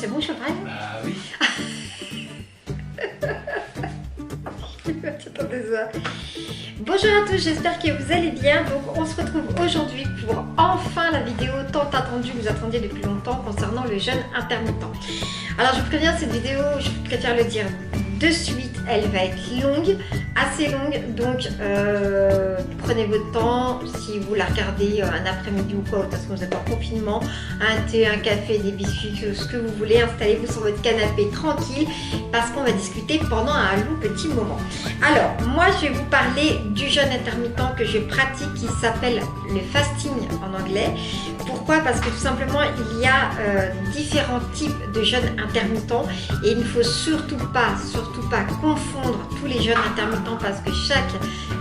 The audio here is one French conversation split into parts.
c'est bon, je parle? Bah oui. Attendez ça. Bonjour à tous, j'espère que vous allez bien. Donc on se retrouve aujourd'hui pour enfin la vidéo tant attendue que vous attendiez depuis longtemps concernant le jeûne intermittent. Alors je vous préviens, cette vidéo, je préfère le dire de suite, elle va être longue, assez longue, donc prenez votre temps. Si vous la regardez un après-midi ou quoi, parce que vous êtes en confinement, un thé, un café, des biscuits, ce que vous voulez, installez-vous sur votre canapé tranquille parce qu'on va discuter pendant un long petit moment. Alors moi je vais vous parler du jeûne intermittent que je pratique qui s'appelle le fasting en anglais. Pourquoi? Parce que tout simplement il y a différents types de jeûne intermittents et il ne faut surtout pas confondre tous les jeûnes intermittents parce que chaque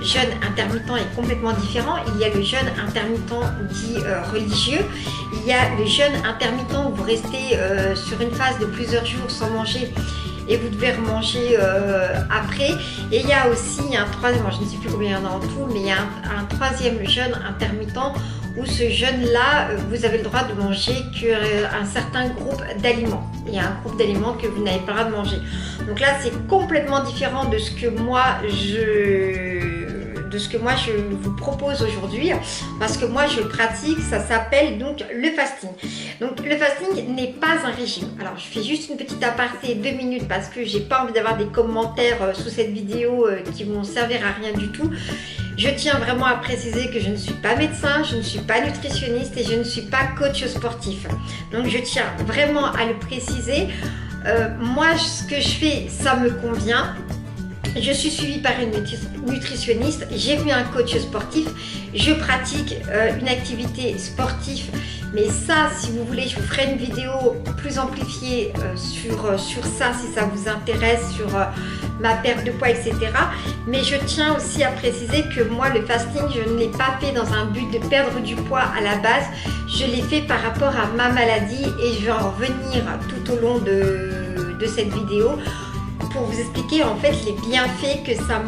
jeûne intermittent est complètement différent. Il y a le jeûne intermittent dit religieux, il y a le jeûne intermittent où vous restez sur une phase de plusieurs jours sans manger et vous devez remanger après. Et il y a aussi un troisième, je ne sais plus combien il y en a en tout, mais il y a un troisième jeûne intermittent où ce jeûne-là, vous avez le droit de manger qu'un certain groupe d'aliments. Il y a un groupe d'aliments que vous n'avez pas le droit de manger. Donc là, c'est complètement différent de ce que moi je vous propose aujourd'hui, parce que moi je pratique, ça s'appelle donc le fasting. Donc le fasting n'est pas un régime. Alors je fais juste une petite aparté 2 minutes parce que j'ai pas envie d'avoir des commentaires sous cette vidéo qui vont servir à rien du tout. Je tiens vraiment à préciser que je ne suis pas médecin, je ne suis pas nutritionniste et je ne suis pas coach sportif. Donc je tiens vraiment à le préciser. Moi ce que je fais, ça me convient. Je suis suivie par une nutritionniste, j'ai vu un coach sportif, je pratique une activité sportive, mais ça, si vous voulez, je vous ferai une vidéo plus amplifiée sur ça, si ça vous intéresse, sur ma perte de poids, etc. Mais je tiens aussi à préciser que moi, le fasting, je ne l'ai pas fait dans un but de perdre du poids à la base, je l'ai fait par rapport à ma maladie et je vais en revenir tout au long de cette vidéo pour vous expliquer en fait les bienfaits que ça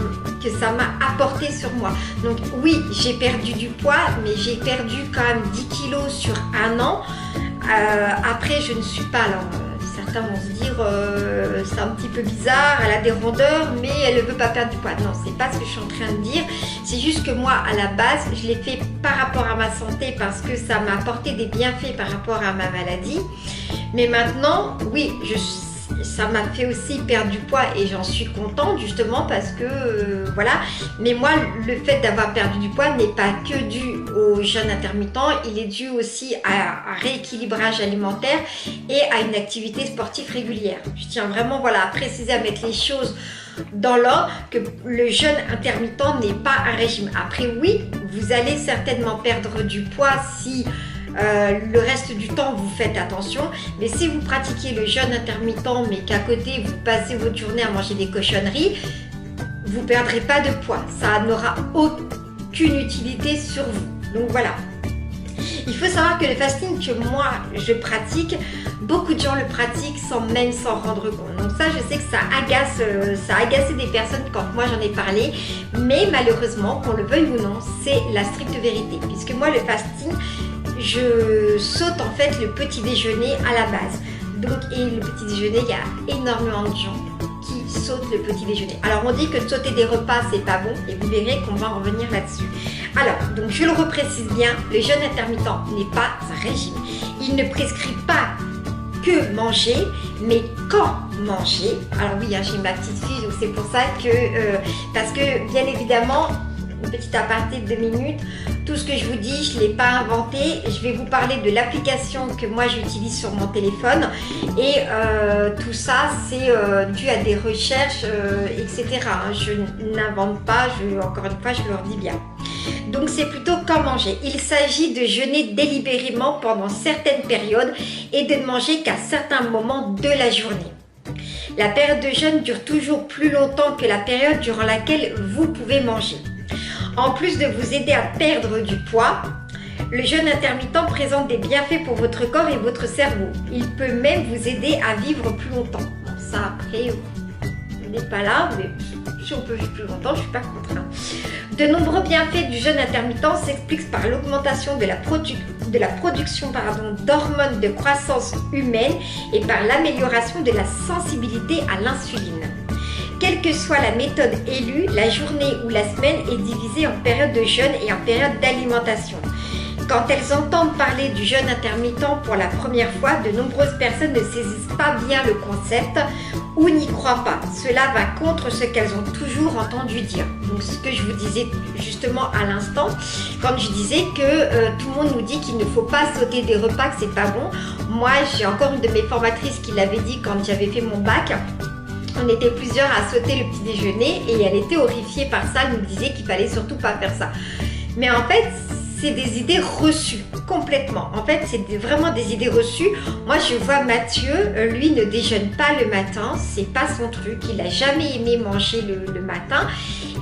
m'a apporté sur moi. Donc oui, j'ai perdu du poids, mais j'ai perdu quand même 10 kilos sur un an. Après, je ne suis pas, alors certains vont se dire c'est un petit peu bizarre, elle a des rondeurs, mais elle ne veut pas perdre du poids. Non, c'est pas ce que je suis en train de dire. C'est juste que moi, à la base, je l'ai fait par rapport à ma santé parce que ça m'a apporté des bienfaits par rapport à ma maladie. Mais maintenant, oui, ça m'a fait aussi perdre du poids et j'en suis contente justement parce que voilà. Mais moi, le fait d'avoir perdu du poids n'est pas que dû au jeûne intermittent, il est dû aussi à un rééquilibrage alimentaire et à une activité sportive régulière. Je tiens vraiment à préciser, à mettre les choses dans l'ordre, que le jeûne intermittent n'est pas un régime. Après oui, vous allez certainement perdre du poids si le reste du temps vous faites attention, mais si vous pratiquez le jeûne intermittent mais qu'à côté vous passez votre journée à manger des cochonneries, vous ne perdrez pas de poids, ça n'aura aucune utilité sur vous. Donc voilà, il faut savoir que le fasting que moi je pratique, beaucoup de gens le pratiquent sans même s'en rendre compte. Donc ça, je sais que ça a agacé des personnes quand moi j'en ai parlé, mais malheureusement, qu'on le veuille ou non, c'est la stricte vérité, puisque moi le fasting, je saute en fait le petit déjeuner à la base. Donc, et le petit déjeuner, il y a énormément de gens qui sautent le petit déjeuner. Alors on dit que de sauter des repas c'est pas bon et vous verrez qu'on va en revenir là-dessus. Alors, donc je le reprécise bien, le jeûne intermittent n'est pas un régime. Il ne prescrit pas que manger, mais quand manger. Alors oui, j'ai ma petite fille, donc c'est pour ça que, parce que bien évidemment, une petite aparté de 2 minutes, tout ce que je vous dis, je ne l'ai pas inventé. Je vais vous parler de l'application que moi j'utilise sur mon téléphone et tout ça c'est dû à des recherches, etc. Je n'invente pas, encore une fois je le redis bien. Donc c'est plutôt quand manger. Il s'agit de jeûner délibérément pendant certaines périodes et de ne manger qu'à certains moments de la journée. La période de jeûne dure toujours plus longtemps que la période durant laquelle vous pouvez manger. En plus de vous aider à perdre du poids, le jeûne intermittent présente des bienfaits pour votre corps et votre cerveau. Il peut même vous aider à vivre plus longtemps. Bon, ça après, on n'est pas là, mais si on peut vivre plus longtemps, je ne suis pas contre. Hein. De nombreux bienfaits du jeûne intermittent s'expliquent par l'augmentation de la production d'hormones de croissance humaine et par l'amélioration de la sensibilité à l'insuline. Quelle que soit la méthode élue, la journée ou la semaine est divisée en période de jeûne et en période d'alimentation. Quand elles entendent parler du jeûne intermittent pour la première fois, de nombreuses personnes ne saisissent pas bien le concept ou n'y croient pas. Cela va contre ce qu'elles ont toujours entendu dire. Donc ce que je vous disais justement à l'instant, quand je disais que tout le monde nous dit qu'il ne faut pas sauter des repas, que c'est pas bon. Moi, j'ai encore une de mes formatrices qui l'avait dit quand j'avais fait mon bac. On était plusieurs à sauter le petit déjeuner et elle était horrifiée par ça. Elle nous disait qu'il fallait surtout pas faire ça. Mais en fait, c'est des idées reçues, complètement. En fait, c'est vraiment des idées reçues. Moi, je vois Mathieu, lui ne déjeune pas le matin, c'est pas son truc. Il n'a jamais aimé manger le matin.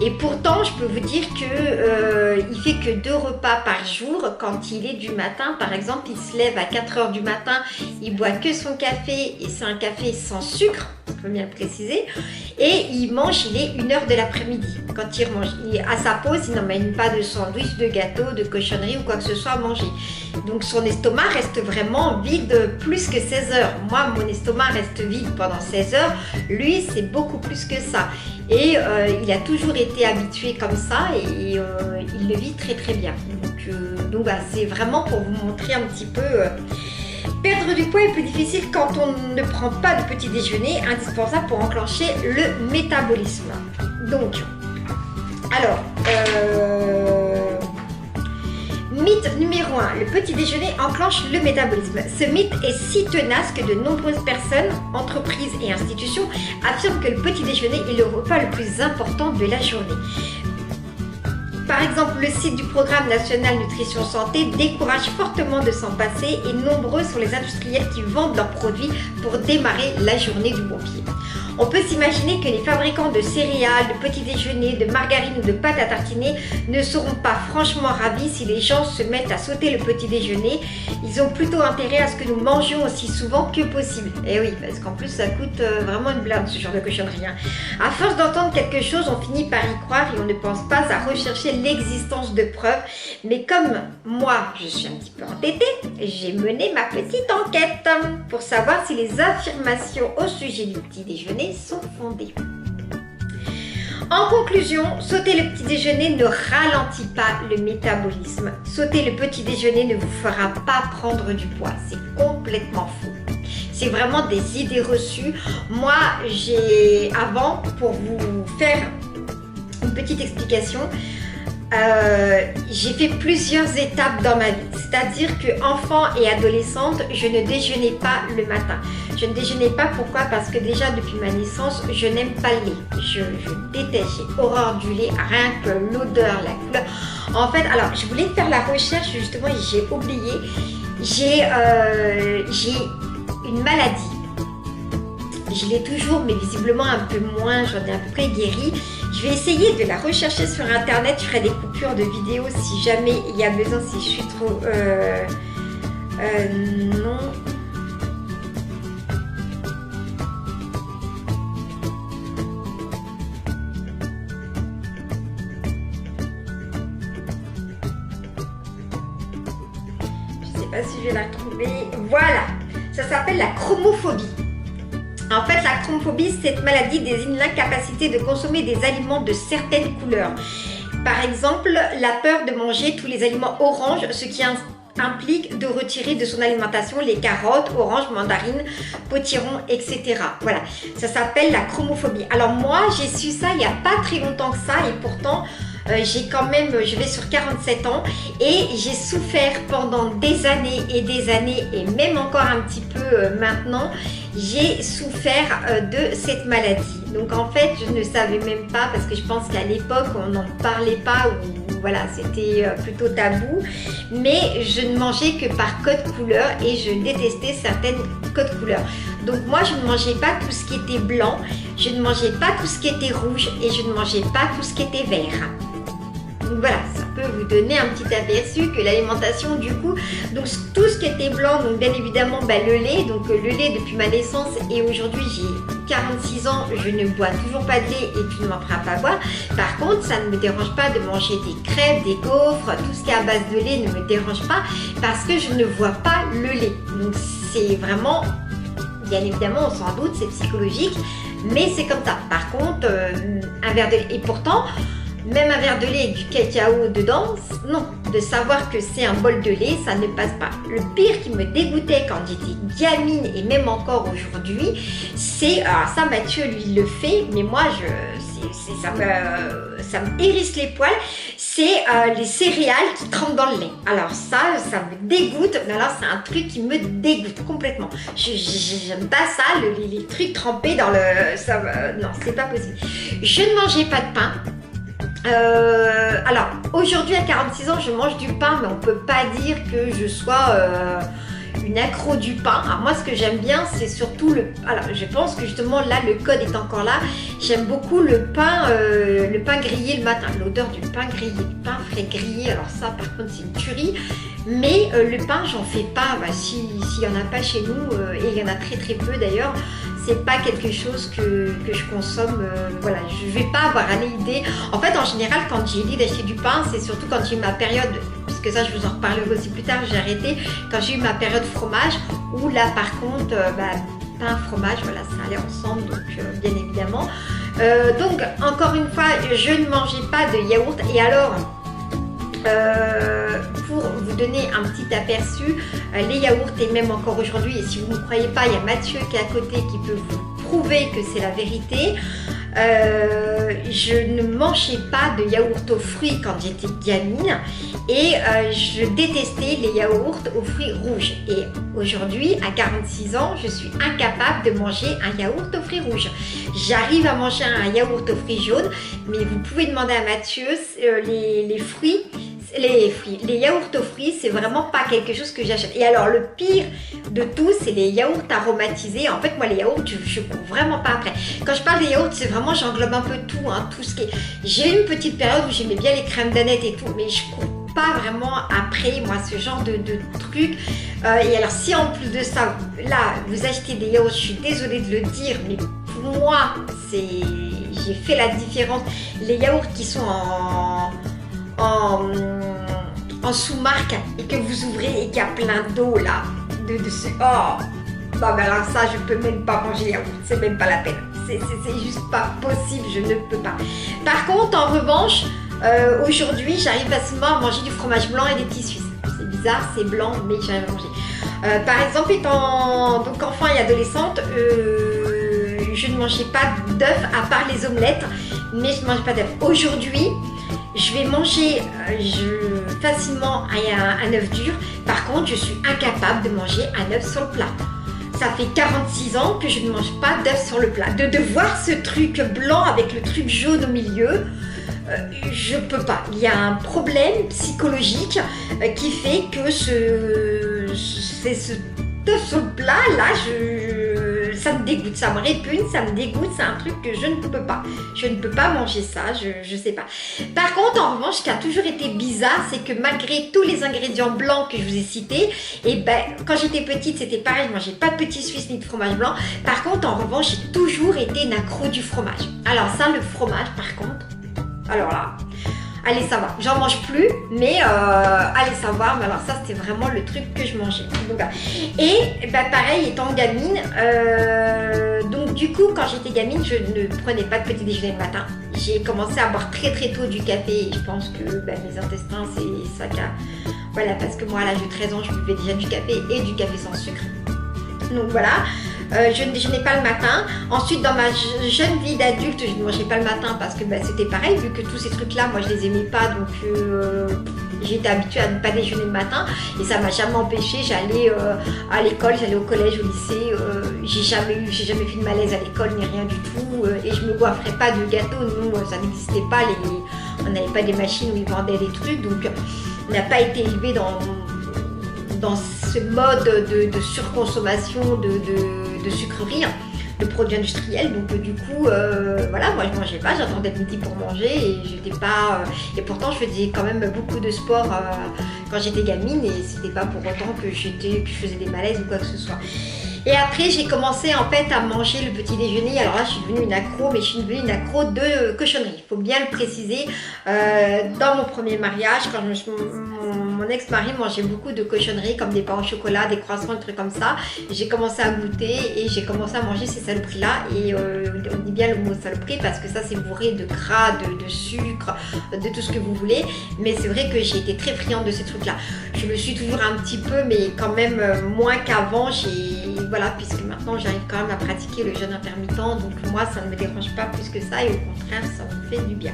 Et pourtant, je peux vous dire que il fait que 2 repas par jour. Quand il est du matin, par exemple, il se lève à 4 h du matin, il boit que son café et c'est un café sans sucre. Je peux bien le préciser, et il mange, il est 1 h de l'après-midi quand il mange. À sa pause, il n'emmène pas de sandwich, de gâteau, de cochonnerie ou quoi que ce soit à manger. Donc son estomac reste vraiment vide plus que 16 heures. Moi, mon estomac reste vide pendant 16 heures. Lui, c'est beaucoup plus que ça. Et il a toujours été habitué comme ça et il le vit très très bien. Donc bah, c'est vraiment pour vous montrer un petit peu... Perdre du poids est plus difficile quand on ne prend pas de petit déjeuner, indispensable pour enclencher le métabolisme. Donc, alors, mythe numéro 1, le petit déjeuner enclenche le métabolisme. Ce mythe est si tenace que de nombreuses personnes, entreprises et institutions affirment que le petit déjeuner est le repas le plus important de la journée. Par exemple, le site du Programme national nutrition santé décourage fortement de s'en passer et nombreux sont les industriels qui vendent leurs produits pour démarrer la journée du bon pied. On peut s'imaginer que les fabricants de céréales, de petits déjeuners, de margarine ou de pâtes à tartiner ne seront pas franchement ravis si les gens se mettent à sauter le petit déjeuner. Ils ont plutôt intérêt à ce que nous mangions aussi souvent que possible. Et oui, parce qu'en plus ça coûte vraiment une blinde ce genre de cochonnerie. Hein. À force d'entendre quelque chose, on finit par y croire et on ne pense pas à rechercher l'existence de preuves. Mais comme moi, je suis un petit peu entêtée, j'ai mené ma petite enquête pour savoir si les affirmations au sujet du petit déjeuner sont fondées. En conclusion, sauter le petit déjeuner ne ralentit pas le métabolisme. Sauter le petit déjeuner ne vous fera pas prendre du poids. C'est complètement faux. C'est vraiment des idées reçues. Moi, avant, pour vous faire une petite explication, j'ai fait plusieurs étapes dans ma vie. C'est-à-dire qu'enfant et adolescente, je ne déjeunais pas le matin. Je ne déjeunais pas, pourquoi? Parce que déjà depuis ma naissance, je n'aime pas le lait. Je déteste, j'ai horreur du lait, rien que l'odeur, la couleur. En fait, alors je voulais faire la recherche justement et j'ai oublié. J'ai une maladie. Je l'ai toujours, mais visiblement un peu moins, j'en ai à peu près guéri. Je vais essayer de la rechercher sur internet, je ferai des coupures de vidéos si jamais il y a besoin, si je suis trop... non. Je sais pas si je vais la retrouver. Voilà, ça s'appelle la chromophobie. En fait, la chromophobie, cette maladie désigne l'incapacité de consommer des aliments de certaines couleurs. Par exemple, la peur de manger tous les aliments oranges, ce qui implique de retirer de son alimentation les carottes, oranges, mandarines, potirons, etc. Voilà, ça s'appelle la chromophobie. Alors moi, j'ai su ça il n'y a pas très longtemps que ça et pourtant... j'ai quand même, je vais sur 47 ans et j'ai souffert pendant des années et même encore un petit peu maintenant, j'ai souffert de cette maladie. Donc en fait, je ne savais même pas parce que je pense qu'à l'époque, on n'en parlait pas ou voilà, c'était plutôt tabou. Mais je ne mangeais que par code couleur et je détestais certaines codes couleurs. Donc moi, je ne mangeais pas tout ce qui était blanc, je ne mangeais pas tout ce qui était rouge et je ne mangeais pas tout ce qui était vert. Donc voilà, ça peut vous donner un petit aperçu que l'alimentation du coup, donc tout ce qui était blanc, donc bien évidemment le lait, donc le lait depuis ma naissance et aujourd'hui j'ai 46 ans, je ne bois toujours pas de lait et tu ne m'en feras pas boire. Par contre, ça ne me dérange pas de manger des crêpes, des gaufres, tout ce qui est à base de lait ne me dérange pas parce que je ne vois pas le lait. Donc c'est vraiment, bien évidemment on s'en doute, c'est psychologique, mais c'est comme ça. Par contre, un verre de lait, et pourtant, même un verre de lait avec du cacao dedans, non, de savoir que c'est un bol de lait, ça ne passe pas. Le pire qui me dégoûtait quand j'étais gamine et même encore aujourd'hui, c'est, alors ça Mathieu lui il le fait, mais moi ça me hérisse les poils, c'est les céréales qui trempent dans le lait. Alors ça me dégoûte, mais alors c'est un truc qui me dégoûte complètement. J'aime pas ça, les trucs trempés dans le... non, c'est pas possible. Je ne mangeais pas de pain. Alors aujourd'hui à 46 ans je mange du pain, mais on peut pas dire que je sois une accro du pain. Alors moi ce que j'aime bien c'est surtout alors je pense que justement là le code est encore là, j'aime beaucoup le pain grillé le matin, l'odeur du pain grillé, du pain frais grillé. Alors ça par contre c'est une tuerie, mais le pain j'en fais pas, s'il y en a pas chez nous, et il y en a très très peu d'ailleurs, c'est pas quelque chose que je consomme, voilà, je vais pas avoir l'idée. En fait, en général, quand j'ai dit d'acheter du pain, c'est surtout quand j'ai eu ma période, puisque ça, je vous en reparlerai aussi plus tard, j'ai arrêté, quand j'ai eu ma période fromage, où là, par contre, pain, fromage, voilà, ça allait ensemble, donc bien évidemment. Donc, encore une fois, je ne mangeais pas de yaourt, et alors... pour vous donner un petit aperçu, les yaourts et même encore aujourd'hui, et si vous ne me croyez pas, il y a Mathieu qui est à côté qui peut vous prouver que c'est la vérité. Je ne mangeais pas de yaourt aux fruits quand j'étais gamine et je détestais les yaourts aux fruits rouges. Et aujourd'hui, à 46 ans, je suis incapable de manger un yaourt aux fruits rouges. J'arrive à manger un yaourt aux fruits jaunes, mais vous pouvez demander à Mathieu, les yaourts aux fruits, c'est vraiment pas quelque chose que j'achète. Et alors le pire de tout, c'est les yaourts aromatisés. En fait, moi les yaourts, je cours vraiment pas après. Quand je parle des yaourts, c'est vraiment, j'englobe un peu tout, tout ce qui est... J'ai eu une petite période où j'aimais bien les crèmes d'aneth et tout, mais je cours pas vraiment après, moi, ce genre de trucs. Et alors, si en plus de ça, là, vous achetez des yaourts, je suis désolée de le dire, mais pour moi, j'ai fait la différence. Les yaourts qui sont en sous-marque et que vous ouvrez et qu'il y a plein d'eau là, non mais alors ça je peux même pas manger les yaourts, c'est même pas la peine, c'est juste pas possible, je ne peux pas. Par contre en revanche, aujourd'hui j'arrive facilement à manger du fromage blanc et des petits suisses. C'est bizarre, c'est blanc mais j'arrive à manger. Par exemple étant donc enfant et adolescente, je ne mangeais pas d'œufs à part les omelettes, mais je ne mangeais pas d'œufs. Aujourd'hui je vais manger facilement un œuf dur. Par contre, je suis incapable de manger un œuf sur le plat. Ça fait 46 ans que je ne mange pas d'œuf sur le plat. De voir ce truc blanc avec le truc jaune au milieu, je peux pas. Il y a un problème psychologique qui fait que ce œuf sur le plat, là, ça me dégoûte, ça me répugne, ça me dégoûte, c'est un truc que je ne peux pas. Je ne peux pas manger ça, je sais pas. Par contre, en revanche, ce qui a toujours été bizarre, c'est que malgré tous les ingrédients blancs que je vous ai cités, et quand j'étais petite, c'était pareil, je mangeais pas de petits suisses ni de fromage blanc. Par contre, en revanche, j'ai toujours été une accro du fromage. Alors ça, le fromage, par contre, alors là... Allez savoir, j'en mange plus, mais allez savoir, mais alors ça c'était vraiment le truc que je mangeais. Donc, et pareil, étant gamine, donc du coup quand j'étais gamine, je ne prenais pas de petit déjeuner le matin. J'ai commencé à boire très très tôt du café et je pense que mes intestins c'est ça qui a... Voilà, parce que moi à l'âge de 13 ans, je buvais déjà du café et du café sans sucre. Donc voilà. Je ne déjeunais pas le matin. Ensuite, dans ma jeune vie d'adulte, je ne mangeais pas le matin parce que c'était pareil, vu que tous ces trucs-là, moi, je les aimais pas. Donc, j'étais habituée à ne pas déjeuner le matin. Et ça m'a jamais empêché. J'allais à l'école, j'allais au collège, au lycée. J'ai jamais fait de malaise à l'école, ni rien du tout. Et je me goiffrais pas de gâteaux. Nous, ça n'existait pas. On n'avait pas des machines où ils vendaient des trucs. Donc, on n'a pas été élevés dans dans ce mode de surconsommation de sucreries, de produits industriels. Donc du coup, voilà, moi je mangeais pas, j'attendais le midi pour manger et j'étais pas... et pourtant je faisais quand même beaucoup de sport quand j'étais gamine, et c'était pas pour autant que je faisais des malaises ou quoi que ce soit. Et après, j'ai commencé en fait à manger le petit déjeuner. Alors là, je suis devenue une accro, mais je suis devenue une accro de cochonnerie. Il faut bien le préciser. Dans mon premier mariage, quand mon ex-mari mangeait beaucoup de cochonneries, comme des pains au chocolat, des croissants, des trucs comme ça. J'ai commencé à goûter et j'ai commencé à manger ces saloperies-là. Et on dit bien le mot saloperie parce que ça, c'est bourré de gras, de sucre, de tout ce que vous voulez. Mais c'est vrai que j'ai été très friande de ces trucs-là. Je le suis toujours un petit peu, mais quand même moins qu'avant. Voilà, puisque maintenant j'arrive quand même à pratiquer le jeûne intermittent, donc moi ça ne me dérange pas plus que ça, et au contraire ça me fait du bien.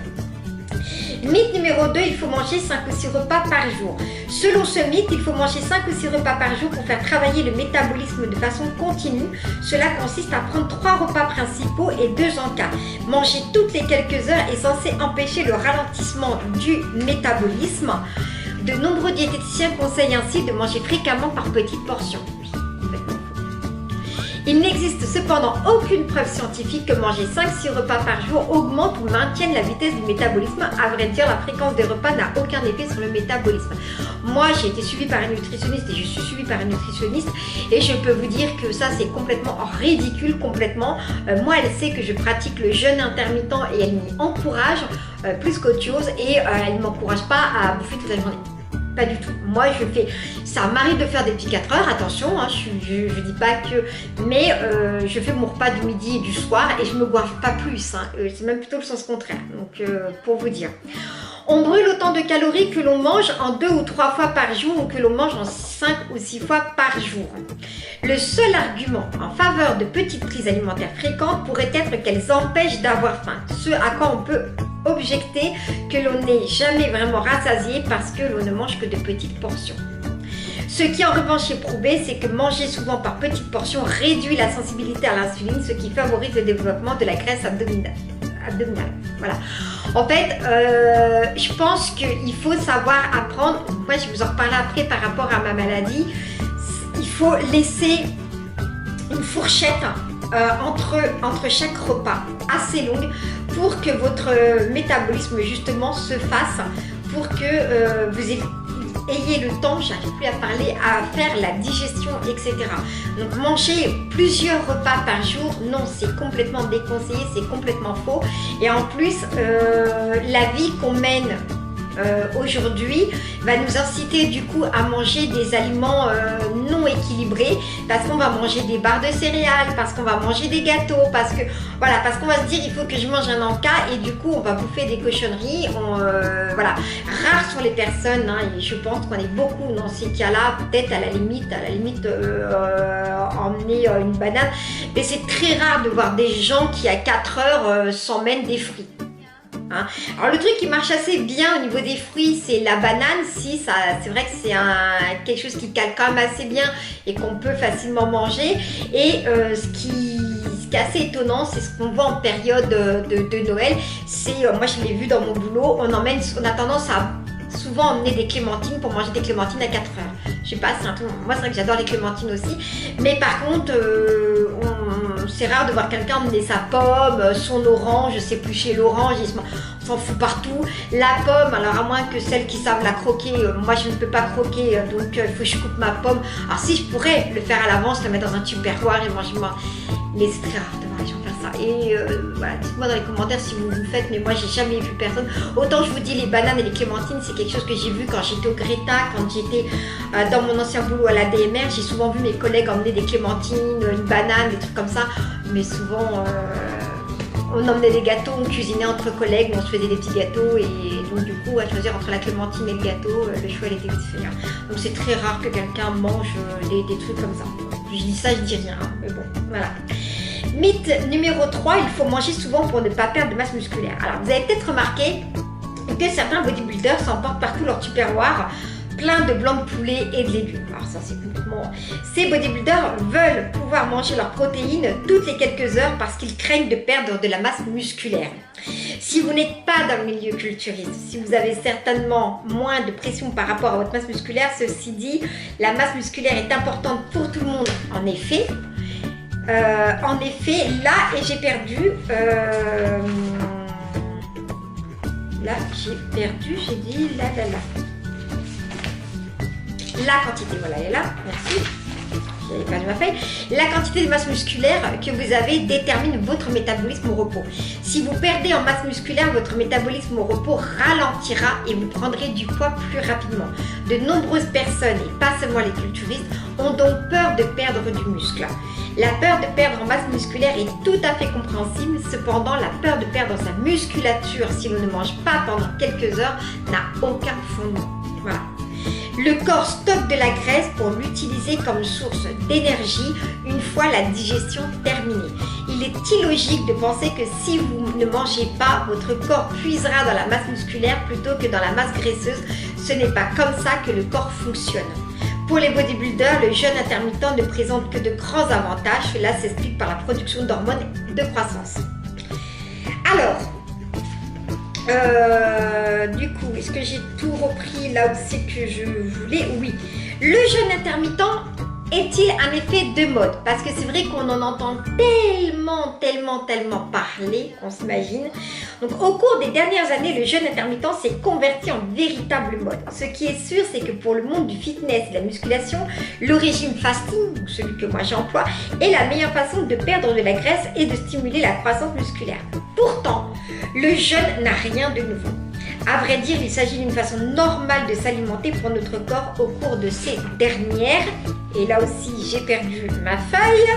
Mythe numéro 2, il faut manger 5 ou 6 repas par jour. Selon ce mythe, il faut manger 5 ou 6 repas par jour pour faire travailler le métabolisme de façon continue. Cela consiste à prendre 3 repas principaux et 2 encas. Manger toutes les quelques heures est censé empêcher le ralentissement du métabolisme. De nombreux diététiciens conseillent ainsi de manger fréquemment par petites portions. Il n'existe cependant aucune preuve scientifique que manger 5-6 repas par jour augmente ou maintienne la vitesse du métabolisme. À vrai dire, la fréquence des repas n'a aucun effet sur le métabolisme. Moi, j'ai été suivie par une nutritionniste et je suis suivie par une nutritionniste, et je peux vous dire que ça, c'est complètement ridicule, complètement. Moi, elle sait que je pratique le jeûne intermittent et elle m'y encourage plus qu'autre chose, et elle ne m'encourage pas à bouffer toute la journée. Pas du tout. Moi, je fais... Ça m'arrive de faire des petits 4 heures, attention, hein, je dis pas que... Mais je fais mon repas du midi et du soir et je me goinfre pas plus. Hein. C'est même plutôt le sens contraire. Donc, pour vous dire. On brûle autant de calories que l'on mange en 2 ou 3 fois par jour, ou que l'on mange en 5 ou 6 fois par jour. Le seul argument en faveur de petites prises alimentaires fréquentes pourrait être qu'elles empêchent d'avoir faim. Ce à quoi on peut objecter que l'on n'est jamais vraiment rassasié parce que l'on ne mange que de petites portions. Ce qui en revanche est prouvé, c'est que manger souvent par petites portions réduit la sensibilité à l'insuline, ce qui favorise le développement de la graisse abdominale. Voilà. En fait, je pense qu'il faut savoir apprendre, moi je vous en reparlerai après par rapport à ma maladie, il faut laisser une fourchette entre chaque repas assez longue pour que votre métabolisme justement se fasse, pour que vous ayez le temps, j'arrive plus à parler, à faire la digestion, etc. Donc manger plusieurs repas par jour, non, c'est complètement déconseillé, c'est complètement faux. Et en plus, la vie qu'on mène aujourd'hui va nous inciter du coup à manger des aliments non équilibrés, parce qu'on va manger des barres de céréales, parce qu'on va manger des gâteaux, parce qu'on va se dire il faut que je mange un encas, et du coup on va bouffer des cochonneries. Voilà, rares sont les personnes, hein, et je pense qu'on est beaucoup dans ces cas-là, peut-être à la limite emmener une banane, mais c'est très rare de voir des gens qui à 4 heures s'emmènent des fruits. Hein. Alors le truc qui marche assez bien au niveau des fruits, c'est la banane. Si ça, c'est vrai que c'est quelque chose qui cale quand même assez bien et qu'on peut facilement manger. Et ce qui est assez étonnant, c'est ce qu'on voit en période de Noël. C'est, moi je l'ai vu dans mon boulot, on a tendance à souvent emmener des clémentines pour manger des clémentines à 4 heures. Je sais pas, c'est un truc, moi c'est vrai que j'adore les clémentines aussi, mais par contre c'est rare de voir quelqu'un emmener sa pomme, son orange, s'éplucher l'orange, on s'en fout partout. La pomme, alors à moins que celles qui savent la croquer, moi je ne peux pas croquer, donc il faut que je coupe ma pomme. Alors si je pourrais le faire à l'avance, le mettre dans un tupperware et manger moi, mais c'est très rare de voir les gens faire ça. Et voilà, dites-moi dans les commentaires si vous le faites, mais moi j'ai jamais vu personne. Autant je vous dis, les bananes et les clémentines, c'est quelque chose que j'ai vu quand j'étais au Greta, quand j'étais dans mon ancien boulot à la DMR. J'ai souvent vu mes collègues emmener des clémentines, une banane, des trucs comme ça, mais souvent on emmenait des gâteaux, on cuisinait entre collègues, on se faisait des petits gâteaux, et donc du coup à choisir entre la clémentine et le gâteau, le choix était vite fait. Hein. Donc c'est très rare que quelqu'un mange des trucs comme ça. Je dis ça, je dis rien, hein, mais bon, voilà. Mythe numéro 3, il faut manger souvent pour ne pas perdre de masse musculaire. Alors vous avez peut-être remarqué que certains bodybuilders s'emportent partout leur tupperware plein de blancs de poulet et de légumes. Alors ça c'est complètement Bon, ces bodybuilders veulent pouvoir manger leurs protéines toutes les quelques heures parce qu'ils craignent de perdre de la masse musculaire. Si vous n'êtes pas dans le milieu culturiste, si vous avez certainement moins de pression par rapport à votre masse musculaire, ceci dit, la masse musculaire est importante pour tout le monde, en effet. Là, et j'ai perdu... j'ai dit la quantité, voilà, elle est là, merci. J'avais perdu ma feuille. La quantité de masse musculaire que vous avez détermine votre métabolisme au repos. Si vous perdez en masse musculaire, votre métabolisme au repos ralentira et vous prendrez du poids plus rapidement. De nombreuses personnes, et pas seulement les culturistes, ont donc peur de perdre du muscle. La peur de perdre en masse musculaire est tout à fait compréhensible, cependant la peur de perdre sa musculature si l'on ne mange pas pendant quelques heures n'a aucun fondement. Voilà. Le corps stocke de la graisse pour l'utiliser comme source d'énergie une fois la digestion terminée. Il est illogique de penser que si vous ne mangez pas, votre corps puisera dans la masse musculaire plutôt que dans la masse graisseuse. Ce n'est pas comme ça que le corps fonctionne. Pour les bodybuilders, le jeûne intermittent ne présente que de grands avantages. Cela s'explique par la production d'hormones de croissance. Alors, du coup, est-ce que j'ai tout repris là où c'est que je voulais? Oui. Le jeûne intermittent est-il un effet de mode? Parce que c'est vrai qu'on en entend tellement parler, qu'on s'imagine. Donc au cours des dernières années, le jeûne intermittent s'est converti en véritable mode. Ce qui est sûr, c'est que pour le monde du fitness et de la musculation, le régime fasting, donc celui que moi j'emploie, est la meilleure façon de perdre de la graisse et de stimuler la croissance musculaire. Pourtant, le jeûne n'a rien de nouveau. À vrai dire, il s'agit d'une façon normale de s'alimenter pour notre corps au cours de ces dernières, et là aussi j'ai perdu ma feuille,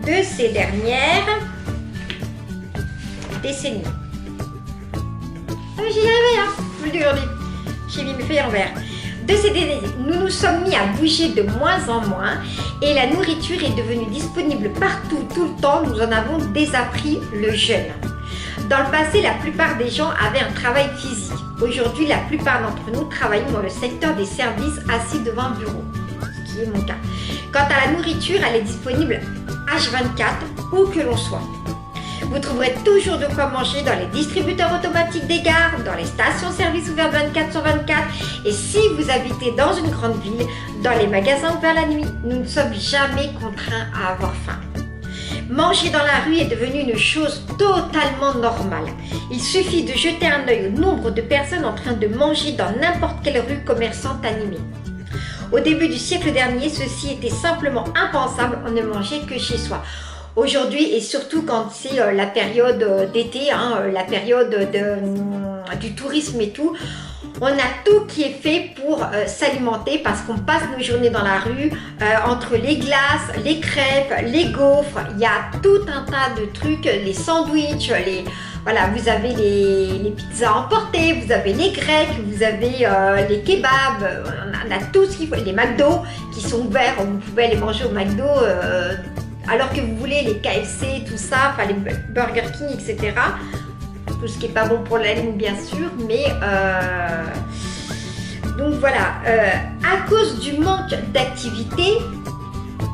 de ces dernières décennies. Ah mais j'y arrivé hein, plus d'aujourd'hui, j'ai mis mes feuilles à l'envers. De ces décennies, nous nous sommes mis à bouger de moins en moins et la nourriture est devenue disponible partout, tout le temps, nous en avons désappris le jeûne. Dans le passé, la plupart des gens avaient un travail physique. Aujourd'hui, la plupart d'entre nous travaillons dans le secteur des services assis devant un bureau, ce qui est mon cas. Quant à la nourriture, elle est disponible H24, où que l'on soit. Vous trouverez toujours de quoi manger dans les distributeurs automatiques des gares, dans les stations-service ouvertes 24 sur 24 et si vous habitez dans une grande ville, dans les magasins ouverts la nuit. Nous ne sommes jamais contraints à avoir faim. Manger dans la rue est devenu une chose totalement normale. Il suffit de jeter un œil au nombre de personnes en train de manger dans n'importe quelle rue commerçante animée. Au début du siècle dernier, ceci était simplement impensable, on ne mangeait que chez soi. Aujourd'hui, et surtout quand c'est la période d'été, la période du tourisme et tout, on a tout qui est fait pour s'alimenter parce qu'on passe nos journées dans la rue, entre les glaces, les crêpes, les gaufres, il y a tout un tas de trucs, les sandwichs, voilà, vous avez les pizzas emportées, vous avez les grecs, vous avez les kebabs, on a tout ce qu'il faut, les McDo qui sont ouverts, vous pouvez aller manger au McDo alors que vous voulez les KFC, tout ça, enfin les Burger King, etc. Tout ce qui n'est pas bon pour la ligne bien sûr, mais donc voilà, à cause du manque d'activité,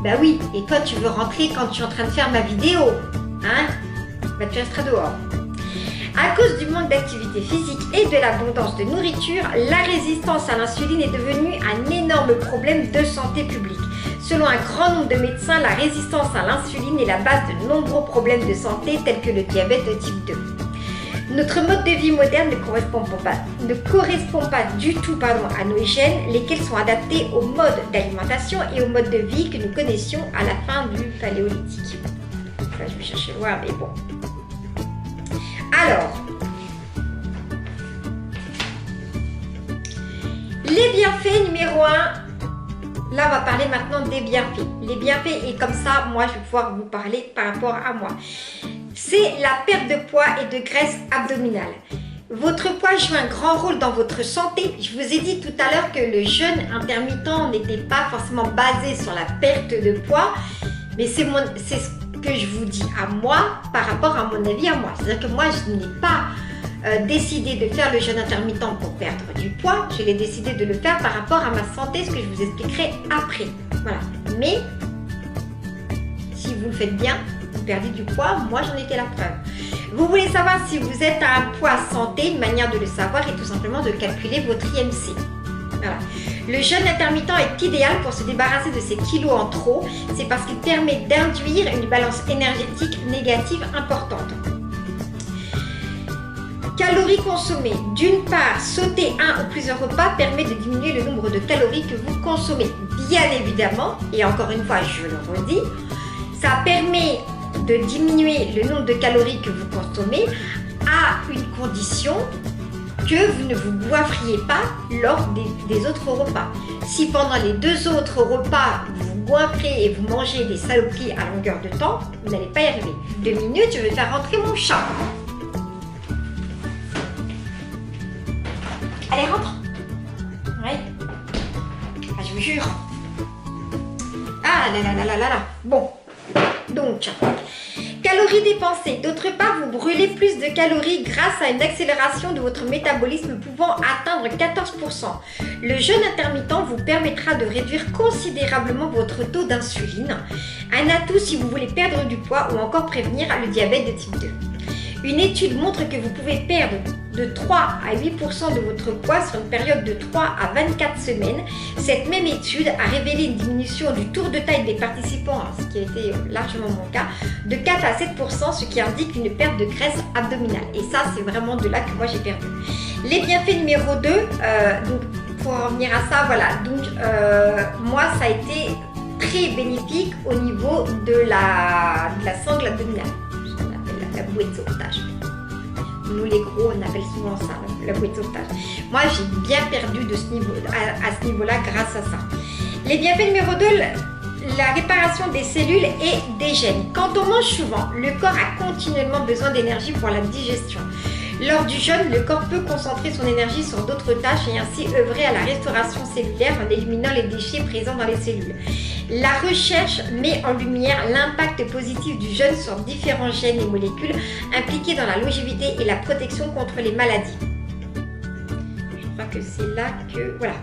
bah oui, et toi tu veux rentrer quand je suis en train de faire ma vidéo, hein, bah tu resteras dehors. À cause du manque d'activité physique et de l'abondance de nourriture, la résistance à l'insuline est devenue un énorme problème de santé publique. Selon un grand nombre de médecins, la résistance à l'insuline est la base de nombreux problèmes de santé tels que le diabète de type 2. Notre mode de vie moderne ne correspond pas du tout à nos gènes, lesquels sont adaptés au mode d'alimentation et au mode de vie que nous connaissions à la fin du paléolithique. Là, je vais chercher loin, mais bon. Alors, les bienfaits numéro 1, là on va parler maintenant des bienfaits. Les bienfaits, et comme ça, moi je vais pouvoir vous parler par rapport à moi. C'est la perte de poids et de graisse abdominale. Votre poids joue un grand rôle dans votre santé. Je vous ai dit tout à l'heure que le jeûne intermittent n'était pas forcément basé sur la perte de poids, mais c'est ce que je vous dis à moi par rapport à mon avis à moi. C'est-à-dire que moi, je n'ai pas décidé de faire le jeûne intermittent pour perdre du poids. Je l'ai décidé de le faire par rapport à ma santé, ce que je vous expliquerai après. Voilà. Mais si vous le faites bien, vous perdez du poids. Moi, j'en étais la preuve. Vous voulez savoir si vous êtes à un poids santé, une manière de le savoir est tout simplement de calculer votre IMC. Voilà. Le jeûne intermittent est idéal pour se débarrasser de ces kilos en trop. C'est parce qu'il permet d'induire une balance énergétique négative importante. Calories consommées. D'une part, sauter un ou plusieurs repas permet de diminuer le nombre de calories que vous consommez. Bien évidemment, et encore une fois, je le redis, ça permet de diminuer le nombre de calories que vous consommez à une condition que vous ne vous goinfriez pas lors des autres repas. Si pendant les 2 autres repas, vous vous goinfrez et vous mangez des saloperies à longueur de temps, vous n'allez pas y arriver. 2 minutes, je vais faire rentrer mon chat. Allez, rentre. Ouais. Ah, je vous jure. Ah là là là là là là. Bon. Donc, calories dépensées. D'autre part, vous brûlez plus de calories grâce à une accélération de votre métabolisme pouvant atteindre 14%. Le jeûne intermittent vous permettra de réduire considérablement votre taux d'insuline. Un atout si vous voulez perdre du poids ou encore prévenir le diabète de type 2. Une étude montre que vous pouvez perdre de 3 à 8% de votre poids sur une période de 3 à 24 semaines. Cette même étude a révélé une diminution du tour de taille des participants, ce qui a été largement mon cas, de 4 à 7%, ce qui indique une perte de graisse abdominale. Et ça, c'est vraiment de là que moi j'ai perdu. Les bienfaits numéro 2, donc pour en revenir à ça, voilà, donc moi ça a été très bénéfique au niveau de la sangle abdominale. La bouée de sauvetage. Nous les gros, on appelle souvent ça la bouée de sauvetage. Moi, j'ai bien perdu de ce niveau, à ce niveau-là grâce à ça. Les bienfaits numéro 2, la réparation des cellules et des gènes. Quand on mange souvent, le corps a continuellement besoin d'énergie pour la digestion. Lors du jeûne, le corps peut concentrer son énergie sur d'autres tâches et ainsi œuvrer à la restauration cellulaire en éliminant les déchets présents dans les cellules. La recherche met en lumière l'impact positif du jeûne sur différents gènes et molécules impliqués dans la longévité et la protection contre les maladies. Je crois que c'est là que, voilà,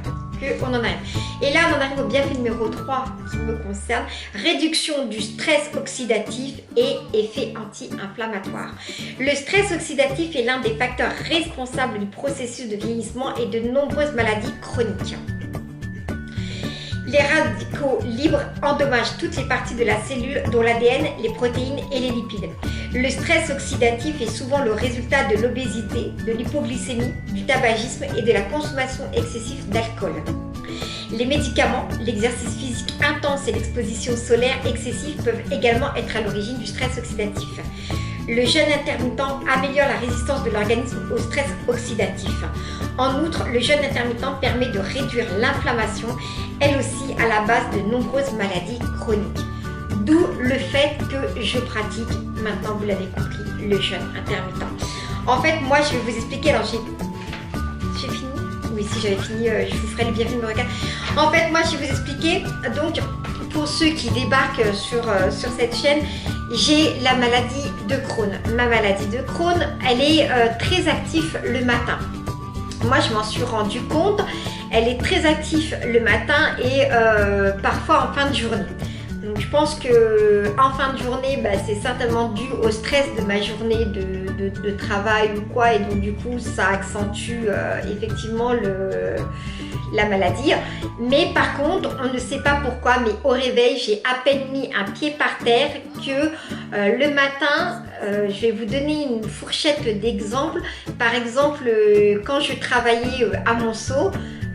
qu'on en arrive. Et là, on en arrive au bienfait numéro 3 qui me concerne, réduction du stress oxydatif et effet anti-inflammatoire. Le stress oxydatif est l'un des facteurs responsables du processus de vieillissement et de nombreuses maladies chroniques. Les radicaux libres endommagent toutes les parties de la cellule, dont l'ADN, les protéines et les lipides. Le stress oxydatif est souvent le résultat de l'obésité, de l'hypoglycémie, du tabagisme et de la consommation excessive d'alcool. Les médicaments, l'exercice physique intense et l'exposition solaire excessive peuvent également être à l'origine du stress oxydatif. Le jeûne intermittent améliore la résistance de l'organisme au stress oxydatif. En outre, le jeûne intermittent permet de réduire l'inflammation, elle aussi à la base de nombreuses maladies chroniques. D'où le fait que je pratique, maintenant vous l'avez compris, le jeûne intermittent. En fait, moi je vais vous expliquer, alors j'ai fini. Oui, si j'avais fini, je vous ferai le bienvenu numéro 4. En fait, moi je vais vous expliquer, donc pour ceux qui débarquent sur cette chaîne, j'ai la maladie de Crohn. Ma maladie de Crohn, elle est très active le matin. Moi, je m'en suis rendu compte, elle est très active le matin et parfois en fin de journée. Donc, je pense que en fin de journée, c'est certainement dû au stress de ma journée de travail ou quoi. Et donc, du coup, ça accentue effectivement la maladie. Mais par contre, on ne sait pas pourquoi, mais au réveil, j'ai à peine mis un pied par terre que le matin, je vais vous donner une fourchette d'exemples. Par exemple, quand je travaillais à Monceau,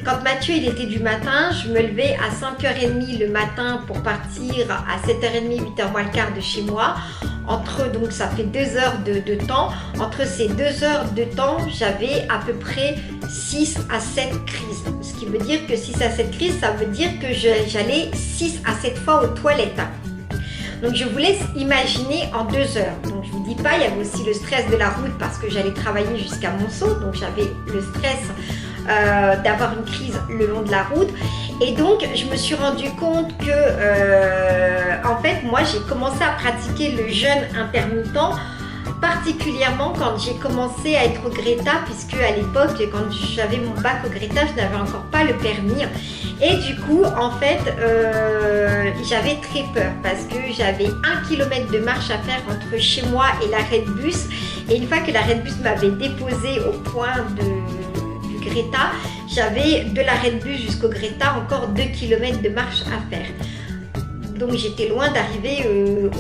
quand Mathieu il était du matin, je me levais à 5h30 le matin pour partir à 7h30, 8h moins le quart de chez moi. Donc ça fait 2 heures de temps. Entre ces 2 heures de temps, j'avais à peu près 6 à 7 crises. Ce qui veut dire que 6 à 7 crises, ça veut dire que j'allais 6 à 7 fois aux toilettes. Donc je vous laisse imaginer en 2 heures. Donc je ne vous dis pas, il y avait aussi le stress de la route parce que j'allais travailler jusqu'à Monceau. Donc j'avais le stress d'avoir une crise le long de la route. Et donc je me suis rendu compte que en fait moi j'ai commencé à pratiquer le jeûne intermittent particulièrement quand j'ai commencé à être au Greta, puisque à l'époque, quand j'avais mon bac au Greta, je n'avais encore pas le permis. Et du coup, en fait, j'avais très peur parce que j'avais 1 km de marche à faire entre chez moi et l'arrêt de bus. Et une fois que l'arrêt de bus m'avait déposé au point du Greta, j'avais de l'arrêt de bus jusqu'au Greta encore 2 km de marche à faire. Donc j'étais loin d'arriver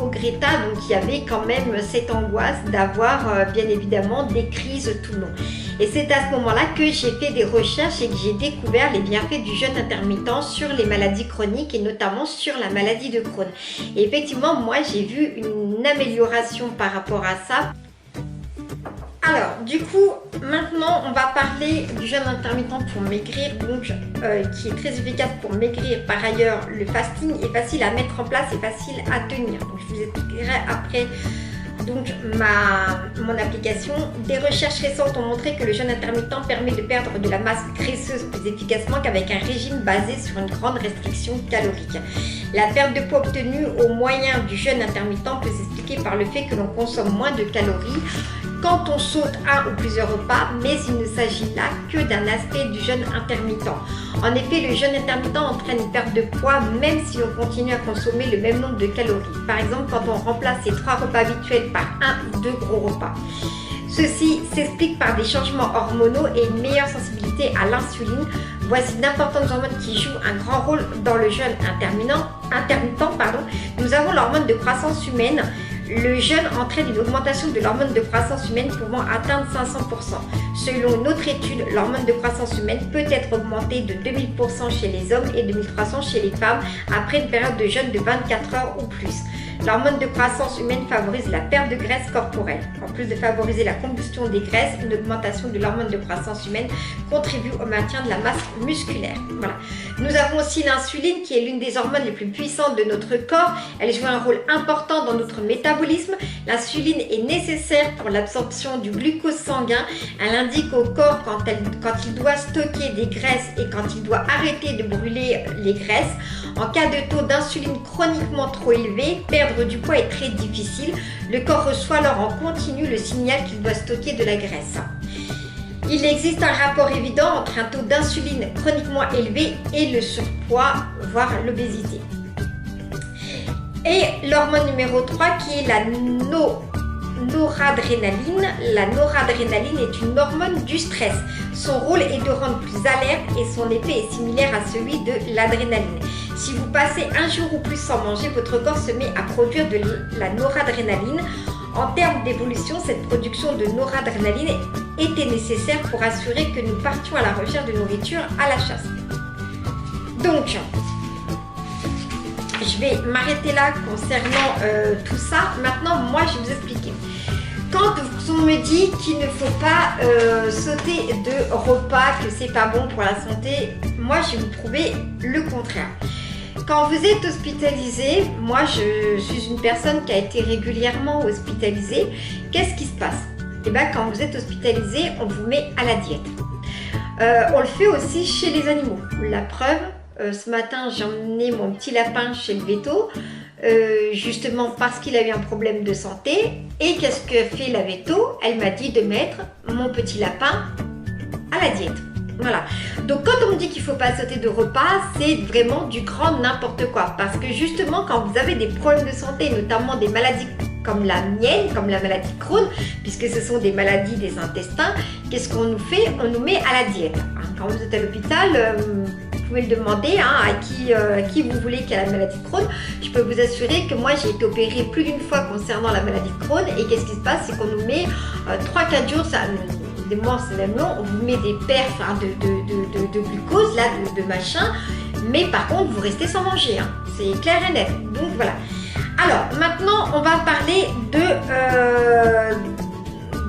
au Greta, donc il y avait quand même cette angoisse d'avoir bien évidemment des crises tout le long. Et c'est à ce moment-là que j'ai fait des recherches et que j'ai découvert les bienfaits du jeûne intermittent sur les maladies chroniques et notamment sur la maladie de Crohn. Et effectivement, moi j'ai vu une amélioration par rapport à ça. Alors, du coup, maintenant, on va parler du jeûne intermittent pour maigrir, donc qui est très efficace pour maigrir. Par ailleurs, le fasting est facile à mettre en place et facile à tenir. Donc, je vous expliquerai après donc mon application. Des recherches récentes ont montré que le jeûne intermittent permet de perdre de la masse graisseuse plus efficacement qu'avec un régime basé sur une grande restriction calorique. La perte de poids obtenue au moyen du jeûne intermittent peut s'expliquer par le fait que l'on consomme moins de calories quand on saute un ou plusieurs repas, mais il ne s'agit là que d'un aspect du jeûne intermittent. En effet, le jeûne intermittent entraîne une perte de poids même si on continue à consommer le même nombre de calories. Par exemple, quand on remplace les 3 repas habituels par 1 ou 2 gros repas. Ceci s'explique par des changements hormonaux et une meilleure sensibilité à l'insuline. Voici d'importantes hormones qui jouent un grand rôle dans le jeûne intermittent. Nous avons l'hormone de croissance humaine. Le jeûne entraîne une augmentation de l'hormone de croissance humaine pouvant atteindre 500%. Selon une autre étude, l'hormone de croissance humaine peut être augmentée de 2000% chez les hommes et 2300 chez les femmes après une période de jeûne de 24 heures ou plus. L'hormone de croissance humaine favorise la perte de graisse corporelle. En plus de favoriser la combustion des graisses, une augmentation de l'hormone de croissance humaine contribue au maintien de la masse musculaire. Voilà. Nous avons aussi l'insuline qui est l'une des hormones les plus puissantes de notre corps. Elle joue un rôle important dans notre métabolisme. L'insuline est nécessaire pour l'absorption du glucose sanguin. Elle indique au corps quand il doit stocker des graisses et quand il doit arrêter de brûler les graisses. En cas de taux d'insuline chroniquement trop élevé, perdre du poids est très difficile. Le corps reçoit alors en continu le signal qu'il doit stocker de la graisse. Il existe un rapport évident entre un taux d'insuline chroniquement élevé et le surpoids, voire l'obésité. Et l'hormone numéro 3 qui est la noradrénaline. La noradrénaline est une hormone du stress. Son rôle est de rendre plus alerte et son effet est similaire à celui de l'adrénaline. Si vous passez un jour ou plus sans manger, votre corps se met à produire de la noradrénaline. En termes d'évolution, cette production de noradrénaline était nécessaire pour assurer que nous partions à la recherche de nourriture à la chasse. Donc, je vais m'arrêter là concernant tout ça. Maintenant, moi, je vais vous expliquer. Quand on me dit qu'il ne faut pas sauter de repas, que c'est pas bon pour la santé, moi, je vais vous prouver le contraire. Quand vous êtes hospitalisé, moi je suis une personne qui a été régulièrement hospitalisée, qu'est-ce qui se passe? Eh bien, quand vous êtes hospitalisé, on vous met à la diète. On le fait aussi chez les animaux. La preuve, ce matin j'ai emmené mon petit lapin chez le véto, justement parce qu'il a eu un problème de santé. Et qu'est-ce que fait la véto? Elle m'a dit de mettre mon petit lapin à la diète. Voilà. Donc quand on me dit qu'il ne faut pas sauter de repas, c'est vraiment du grand n'importe quoi. Parce que justement, quand vous avez des problèmes de santé, notamment des maladies comme la mienne, comme la maladie de Crohn, puisque ce sont des maladies des intestins, qu'est-ce qu'on nous fait? On nous met à la diète. Quand vous êtes à l'hôpital, vous pouvez le demander à qui vous voulez qui a la maladie de Crohn. Je peux vous assurer que moi j'ai été opérée plus d'une fois concernant la maladie de Crohn. Et qu'est-ce qui se passe? C'est qu'on nous met 3-4 jours, des mois c'est même long, on vous met des perfs de glucose, là, de machin, mais par contre vous restez sans manger, c'est clair et net. Donc voilà. Alors maintenant on va parler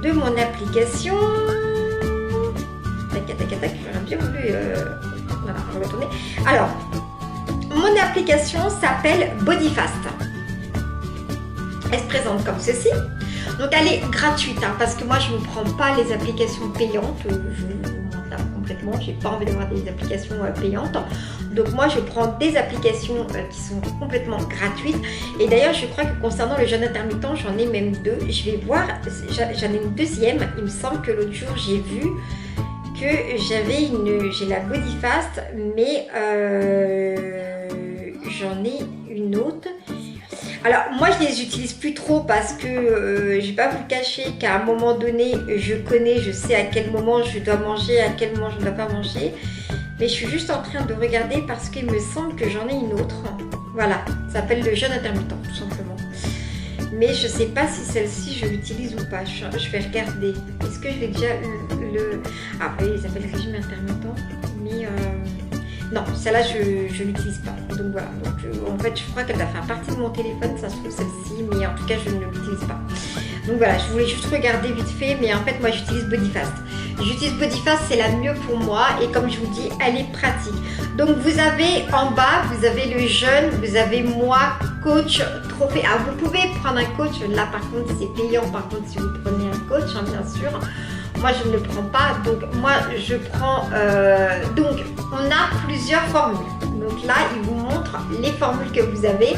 de mon application. Tac, j'aurais bien voulu. Voilà, on va retourner. Alors, mon application s'appelle BodyFast. Elle se présente comme ceci. Donc elle est gratuite parce que moi je ne prends pas les applications payantes, je m'en tape complètement, j'ai pas envie d'avoir des applications payantes. Donc moi je prends des applications qui sont complètement gratuites. Et d'ailleurs je crois que concernant le jeûne intermittent, j'en ai même deux. Je vais voir, j'en ai une deuxième. Il me semble que l'autre jour j'ai vu que j'ai la Body Fast, mais j'en ai une autre. Alors moi je les utilise plus trop parce que je vais pas vous le cacher qu'à un moment donné je sais à quel moment je dois manger, à quel moment je ne dois pas manger. Mais je suis juste en train de regarder parce qu'il me semble que j'en ai une autre. Voilà, ça s'appelle le jeûne intermittent tout simplement. Mais je sais pas si celle-ci je l'utilise ou pas. Je vais regarder. Est-ce que je l'ai déjà Ah oui, il s'appelle régime intermittent. Mais non, celle-là je l'utilise pas. Donc voilà. Donc, en fait, je crois qu'elle va faire partie de mon téléphone. Ça se trouve celle-ci, mais en tout cas je ne l'utilise pas. Donc voilà, je voulais juste regarder vite fait. Mais en fait, moi j'utilise Body Fast. J'utilise Body Fast, c'est la mieux pour moi. Et comme je vous dis, elle est pratique. Donc vous avez en bas, vous avez le jeûne, vous avez moi, coach, trophée. Alors vous pouvez prendre un coach, là par contre c'est payant, par contre si vous prenez un coach, hein, bien sûr. Moi je ne le prends pas, donc moi je prends, donc on a plusieurs formules. Donc là il vous montre les formules que vous avez.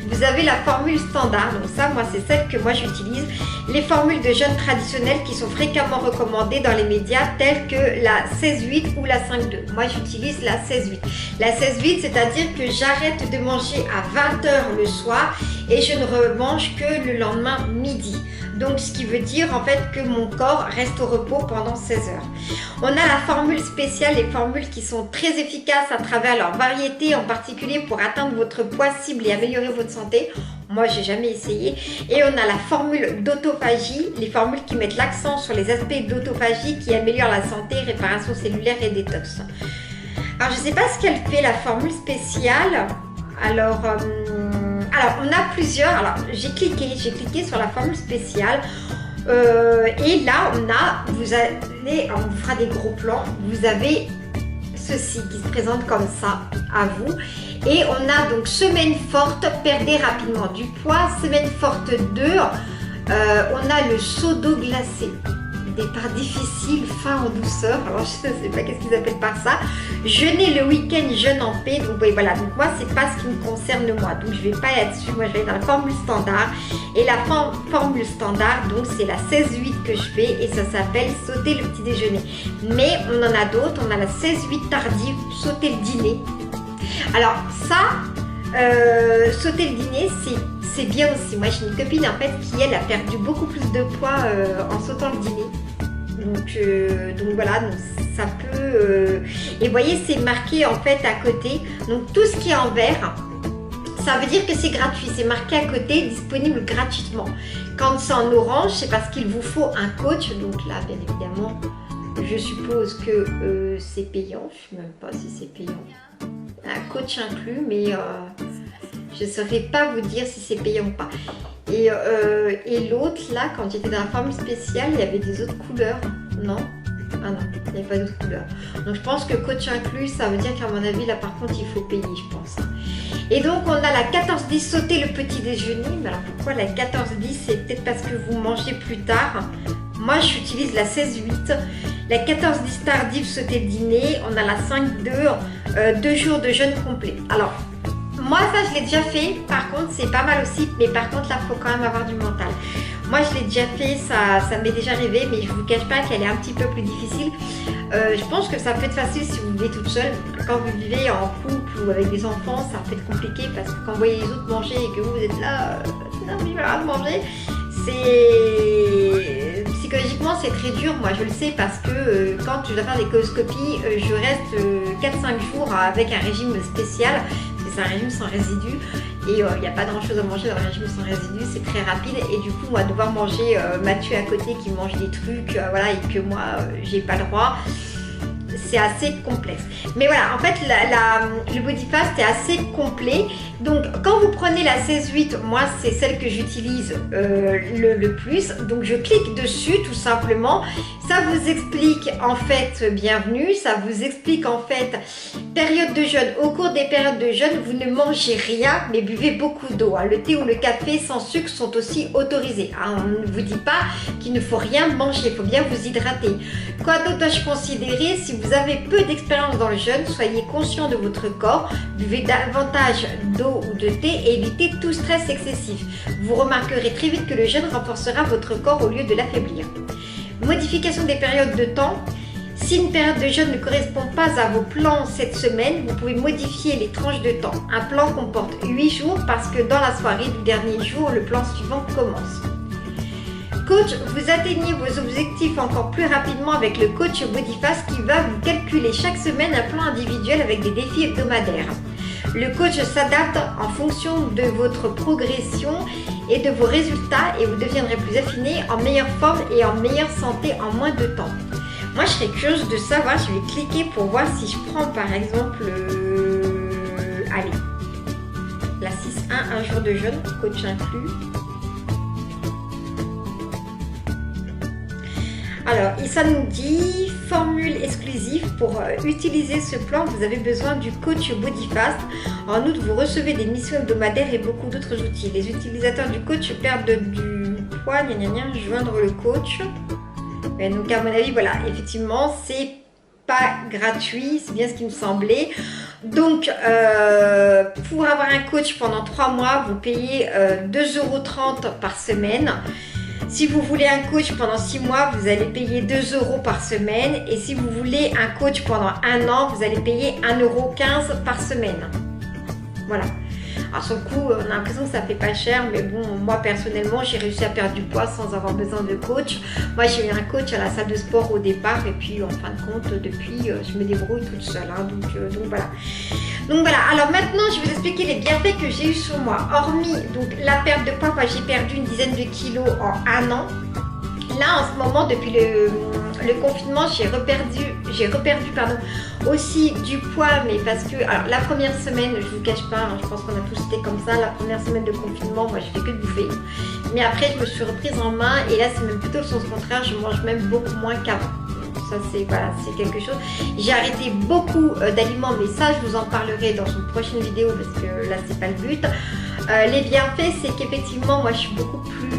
Vous avez la formule standard, donc ça moi c'est celle que moi j'utilise. Les formules de jeûne traditionnelles qui sont fréquemment recommandées dans les médias telles que la 16-8 ou la 5-2. Moi j'utilise la 16-8. La 16-8 c'est-à-dire que j'arrête de manger à 20 h le soir et je ne remange que le lendemain midi. Donc ce qui veut dire en fait que mon corps reste au repos pendant 16 heures. On a la formule spéciale, les formules qui sont très efficaces à travers leur variété, en particulier pour atteindre votre poids cible et améliorer votre santé. Moi j'ai jamais essayé. Et on a la formule d'autophagie, les formules qui mettent l'accent sur les aspects d'autophagie qui améliorent la santé, réparation cellulaire et détox. Alors je ne sais pas ce qu'elle fait la formule spéciale. Alors on a plusieurs. Alors j'ai cliqué sur la formule spéciale et là on vous fera des gros plans. Vous avez ceci qui se présente comme ça à vous et on a donc semaine forte, perdez rapidement du poids, semaine forte 2, on a le seau d'eau glacée. Départ difficile, fin en douceur. Alors je ne sais pas qu'est-ce qu'ils appellent par ça. Jeûner le week-end, jeûne en paix. Donc oui, voilà. Donc moi c'est pas ce qui me concerne moi. Donc je vais pas être dessus. Moi je vais être dans la formule standard. Et la formule standard, donc c'est la 16-8 que je fais et ça s'appelle sauter le petit déjeuner. Mais on en a d'autres. On a la 16-8 tardive, sauter le dîner. Alors ça, sauter le dîner, c'est bien aussi. Moi j'ai une copine en fait qui elle a perdu beaucoup plus de poids en sautant le dîner. Donc voilà, donc ça peut... Et vous voyez c'est marqué en fait à côté. Donc tout ce qui est en vert, ça veut dire que c'est gratuit. C'est marqué à côté, disponible gratuitement. Quand c'est en orange, c'est parce qu'il vous faut un coach. Donc là bien évidemment, je suppose que c'est payant. Je ne sais même pas si c'est payant. Un coach inclus, mais... je ne saurais pas vous dire si c'est payant ou pas. Et l'autre, là, quand j'étais dans la formule spéciale, il y avait des autres couleurs. Non? Ah non, il n'y avait pas d'autres couleurs. Donc je pense que coach inclus, ça veut dire qu'à mon avis, là par contre, il faut payer, je pense. Et donc on a la 14-10 sauter le petit déjeuner. Mais alors pourquoi la 14-10? C'est peut-être parce que vous mangez plus tard. Moi, j'utilise la 16-8. La 14-10 tardive sauter le dîner. On a la 5-2, 2 jours de jeûne complet. Alors, moi ça je l'ai déjà fait, par contre c'est pas mal aussi, mais par contre là il faut quand même avoir du mental. Moi je l'ai déjà fait, ça m'est déjà arrivé, mais je vous cache pas qu'elle est un petit peu plus difficile. Je pense que ça peut être facile si vous vivez toute seule. Quand vous vivez en couple ou avec des enfants, ça peut être compliqué parce que quand vous voyez les autres manger et que vous êtes là, non mais il va de manger, c'est... Psychologiquement c'est très dur, moi je le sais parce que quand je dois faire des coloscopies, je reste 4-5 jours avec un régime spécial. C'est un régime sans résidus et il n'y a pas grand chose à manger dans le régime sans résidus, c'est très rapide et du coup moi devoir manger Mathieu à côté qui mange des trucs voilà, et que moi j'ai pas le droit, c'est assez complexe. Mais voilà, en fait le Body Fast est assez complet. Donc quand vous prenez la 16-8, moi c'est celle que j'utilise le plus. Donc je clique dessus tout simplement. Ça vous explique en fait, bienvenue, ça vous explique en fait période de jeûne. Au cours des périodes de jeûne, vous ne mangez rien mais buvez beaucoup d'eau. Le thé ou le café sans sucre sont aussi autorisés. On ne vous dit pas qu'il ne faut rien manger, il faut bien vous hydrater. Quoi d'autre dois-je considérer? Si vous avez peu d'expérience dans le jeûne, soyez conscient de votre corps, buvez davantage d'eau ou de thé et évitez tout stress excessif. Vous remarquerez très vite que le jeûne renforcera votre corps au lieu de l'affaiblir. Modification des périodes de temps. Si une période de jeûne ne correspond pas à vos plans cette semaine, vous pouvez modifier les tranches de temps. Un plan comporte 8 jours parce que dans la soirée du dernier jour, le plan suivant commence. Coach, vous atteignez vos objectifs encore plus rapidement avec le coach BodyFast qui va vous calculer chaque semaine un plan individuel avec des défis hebdomadaires. Le coach s'adapte en fonction de votre progression et de vos résultats et vous deviendrez plus affiné, en meilleure forme et en meilleure santé en moins de temps. Moi, je serais curieuse de savoir, je vais cliquer pour voir si je prends par exemple, allez, la 6.1, un jour de jeûne, coach inclus. Alors, et ça nous dit formule exclusive. Pour utiliser ce plan, vous avez besoin du coach BodyFast. En outre, vous recevez des missions hebdomadaires et beaucoup d'autres outils. Les utilisateurs du coach perdent du poids, joindre le coach. Et donc, à mon avis, voilà, effectivement, c'est pas gratuit, c'est bien ce qui me semblait. Donc, pour avoir un coach pendant 3 mois, vous payez 2,30 € par semaine. Si vous voulez un coach pendant 6 mois, vous allez payer 2 € par semaine. Et si vous voulez un coach pendant 1 an, vous allez payer 1,15 € par semaine. Voilà. Alors sur le coup, on a l'impression que ça fait pas cher, mais bon, moi personnellement, j'ai réussi à perdre du poids sans avoir besoin de coach. Moi, j'ai eu un coach à la salle de sport au départ, et puis en fin de compte, depuis, je me débrouille toute seule. Donc voilà. Donc voilà. Alors maintenant, je vais vous expliquer les bienfaits que j'ai eu sur moi. Hormis donc la perte de poids, j'ai perdu une dizaine de kilos en 1 an. Là, en ce moment, depuis le confinement, j'ai reperdu aussi du poids, mais parce que, alors la première semaine, je vous cache pas, je pense qu'on a tous été comme ça, la première semaine de confinement, moi je fais que de bouffer. Mais après, je me suis reprise en main et là, c'est même plutôt le sens contraire, je mange même beaucoup moins qu'avant. Ça, c'est voilà, c'est quelque chose. J'ai arrêté beaucoup d'aliments, mais ça, je vous en parlerai dans une prochaine vidéo parce que là, c'est pas le but. Les bienfaits, c'est qu'effectivement, moi, je suis beaucoup plus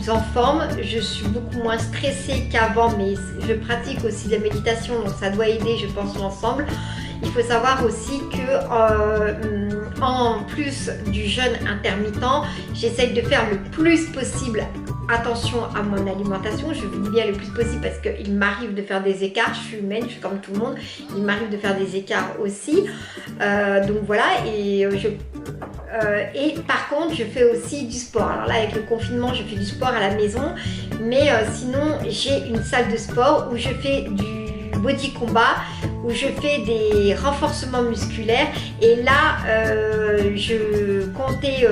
en forme, je suis beaucoup moins stressée qu'avant, mais je pratique aussi de la méditation, donc ça doit aider, je pense, l'ensemble. Il faut savoir aussi que en plus du jeûne intermittent, j'essaye de faire le plus possible attention à mon alimentation. Je vous dis bien le plus possible parce qu'il m'arrive de faire des écarts, je suis humaine, je suis comme tout le monde, il m'arrive de faire des écarts aussi. Donc voilà, et par contre, je fais aussi du sport. Alors là, avec le confinement, je fais du sport à la maison. Mais sinon, j'ai une salle de sport où je fais du body combat, où je fais des renforcements musculaires. Et là, je comptais,